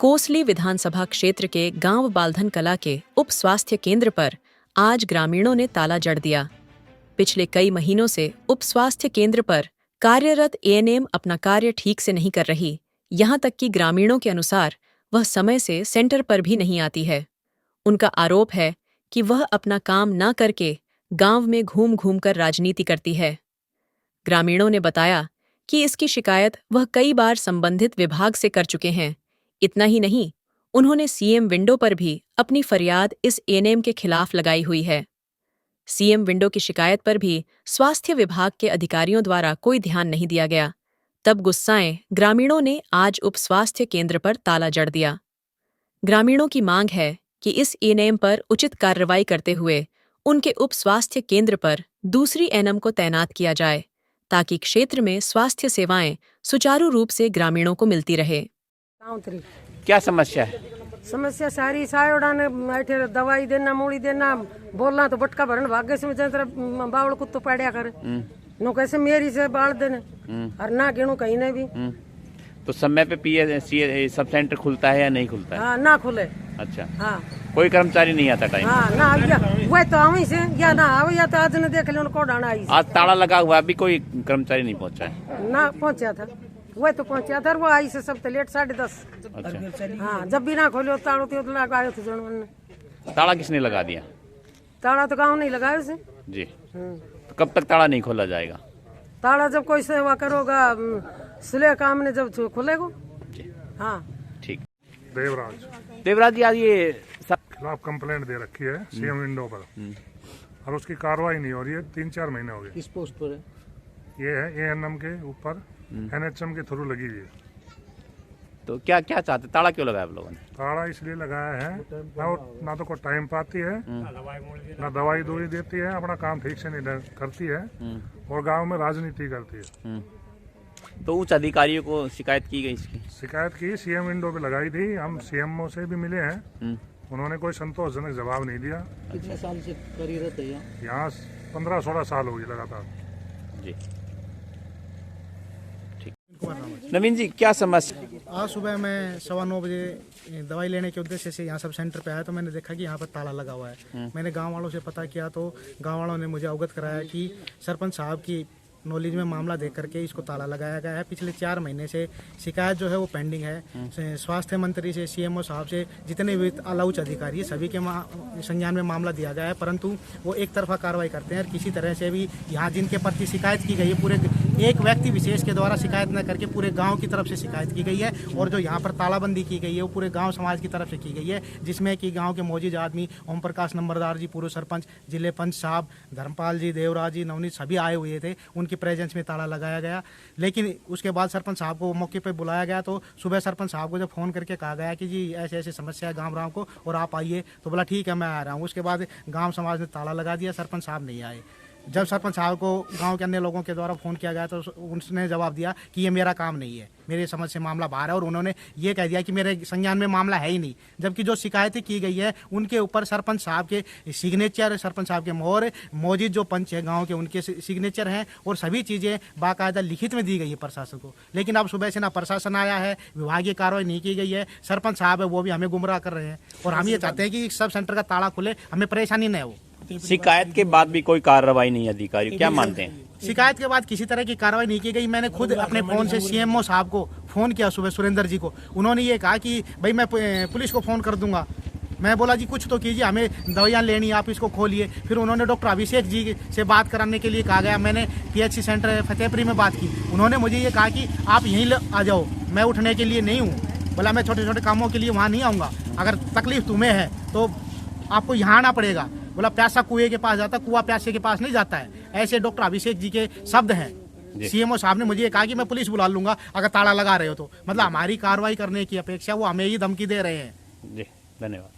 कोसली विधानसभा क्षेत्र के गांव बालधन कला के उप स्वास्थ्य केंद्र पर आज ग्रामीणों ने ताला जड़ दिया। पिछले कई महीनों से उप स्वास्थ्य केंद्र पर कार्यरत एएनएम अपना कार्य ठीक से नहीं कर रही, यहां तक कि ग्रामीणों के अनुसार वह समय से सेंटर पर भी नहीं आती है। उनका आरोप है कि वह अपना काम न करके गांव में घूम घूम कर राजनीति करती है। ग्रामीणों ने बताया कि इसकी शिकायत वह कई बार संबंधित विभाग से कर चुके हैं। इतना ही नहीं, उन्होंने सीएम विंडो पर भी अपनी फरियाद इस एएनएम के खिलाफ लगाई हुई है। सीएम विंडो की शिकायत पर भी स्वास्थ्य विभाग के अधिकारियों द्वारा कोई ध्यान नहीं दिया गया। तब गुस्साए ग्रामीणों ने आज उप स्वास्थ्य केंद्र पर ताला जड़ दिया। ग्रामीणों की मांग है कि इस एएनएम पर उचित कार्रवाई करते हुए उनके उप स्वास्थ्य केंद्र पर दूसरी एएनएम को तैनात किया जाए, ताकि क्षेत्र में स्वास्थ्य सेवाएं सुचारू रूप से ग्रामीणों को मिलती रहे। क्या समस्या है? समस्या सारी सायोड़ा ने बैठे दवाई देना मूड़ी देना, बोलना तो बटका भरन भाग्य से बावल कुत्तो पाड़िया कर नो कैसे मेरी से बाल देने और ना गिणू कहीं ने भी। तो समय पे पीएचसी सब सेंटर खुलता है या नहीं खुलता है? हाँ, ना खुले। अच्छा, हाँ, कोई कर्मचारी नहीं आता टाइम? हाँ, ना आविया वह तो आवी से या ना आवे या तो आज ने देख ले उनको डाना आई। आज ताला लगा हुआ, अभी कोई कर्मचारी नहीं पहुंचा है? ना पहुंचा था, वह तो पहुंचा था, वो आई से सब तो लेट 10:30। अच्छा, हाँ, जब भी ना खोलो ताड़ो तो लगायो थे जनवन। ताला किसने लगा दिया? ताड़ा तो गाँव नहीं लगायो से जी। तो कब तक ताला नहीं खोला जाएगा? ताड़ा जब कोई सेवा करोगा सुले काम ने जब खुलेगा। हाँ, ठीक। देवराज जी, आज ये खिलाफ कंप्लेंट दे रखी है सीएम विंडो पर और उसकी कार्रवाई नहीं हो रही है। 3-4 महीने हो गए। किस पोस्ट पर है? ये है एएनएम के ऊपर एनएचएम के थ्रू लगी हुई है। तो क्या क्या चाहते, ताला क्यों लगाया आप लोगों ने? ताड़ा इसलिए लगाया है ना तो कोई टाइम पाती है, ना दवाई दूरी देती है, अपना काम ठीक से नहीं करती है और गांव में राजनीति करती है। तो उच्च अधिकारियों को शिकायत की गई इसकी? शिकायत की, सीएम विंडो पे लगाई थी, हम सीएमओ से भी मिले हैं, उन्होंने कोई संतोषजनक जवाब नहीं दिया। कितने साल से कार्यरत है यहाँ 15-16 साल हो गए लगातार। जी, ठीक। नवीन जी, क्या समस्या? आज सुबह मैं 9:15 बजे दवाई लेने के उद्देश्य से यहाँ सब सेंटर पे आया तो मैंने देखा कि यहाँ पर ताला लगा हुआ है। मैंने गांव वालों से पता किया तो गांव वालों ने मुझे अवगत कराया कि सरपंच साहब की नॉलेज में मामला देख करके इसको ताला लगाया गया है। पिछले 4 महीने से शिकायत जो है वो पेंडिंग है। स्वास्थ्य मंत्री से, सीएमओ साहब से, जितने भी आला उच्च अधिकारी है सभी के संज्ञान में मामला दिया गया है, परंतु वो एक तरफा कार्रवाई करते हैं और किसी तरह से भी यहाँ जिनके प्रति शिकायत की गई है पूरे एक व्यक्ति विशेष के द्वारा शिकायत न करके पूरे गांव की तरफ से शिकायत की गई है। और जो यहाँ पर तालाबंदी की गई है वो पूरे गांव समाज की तरफ से की गई है, जिसमें कि गांव के मौजूद आदमी ओम प्रकाश नंबरदार जी, पूर्व सरपंच, जिले पंच साहब, धर्मपाल जी, देवराज जी, नवनीत सभी आए हुए थे। उनकी प्रेजेंस में ताला लगाया गया। लेकिन उसके बाद सरपंच साहब को मौके पर बुलाया गया तो सुबह सरपंच साहब को जब फोन करके कहा गया कि जी ऐसे ऐसे समस्या है गाँव को और आप आइए, तो बोला ठीक है मैं आ रहा हूँ। उसके बाद गाँव समाज ने ताला लगा दिया, सरपंच साहब नहीं आए। जब सरपंच साहब को गांव के अन्य लोगों के द्वारा फ़ोन किया गया तो उसने जवाब दिया कि ये मेरा काम नहीं है, मेरे समझ से मामला बाहर है, और उन्होंने ये कह दिया कि मेरे संज्ञान में मामला है ही नहीं। जबकि जो शिकायतें की गई है उनके ऊपर सरपंच साहब के सिग्नेचर, सरपंच साहब के मोहर, मौजूद जो पंच है गाँव के उनके सिग्नेचर हैं और सभी चीज़ें बाकायदा लिखित में दी गई है प्रशासन को। लेकिन अब सुबह से ना प्रशासन आया है, विभागीय कार्रवाई नहीं की गई है, सरपंच साहब है वो भी हमें गुमराह कर रहे हैं और हम ये चाहते हैं कि सब सेंटर का ताला खुले, हमें परेशानी न हो। शिकायत के बाद भी कोई कार्रवाई नहीं अधिकारी, क्या मानते हैं? शिकायत के बाद किसी तरह की कार्रवाई नहीं की गई। मैंने खुद अपने फोन से सीएमओ साहब को फोन किया सुबह, सुरेंद्र जी को। उन्होंने ये कहा कि भाई मैं पुलिस को फोन कर दूंगा। मैं बोला जी कुछ तो कीजिए, हमें दवाइयाँ लेनी, आप इसको खोलिए। फिर उन्होंने डॉक्टर अभिषेक जी से बात कराने के लिए कहा गया। मैंने पीएचसी सेंटर फतेहपुरी में बात की, उन्होंने मुझे ये कहा कि आप यहीं आ जाओ, मैं उठने के लिए नहीं हूँ। बोला मैं छोटे छोटे कामों के लिए वहाँ नहीं आऊँगा, अगर तकलीफ तुम्हें है तो आपको यहाँ आना पड़ेगा। बोला प्यासा कुएं के पास जाता, कुआं प्यासे के पास नहीं जाता है। ऐसे डॉक्टर अभिषेक जी के शब्द हैं। सीएमओ साहब ने मुझे ये कहा कि मैं पुलिस बुला लूंगा अगर ताला लगा रहे हो तो। मतलब हमारी कार्रवाई करने की अपेक्षा वो हमें ही धमकी दे रहे हैं। जी, धन्यवाद।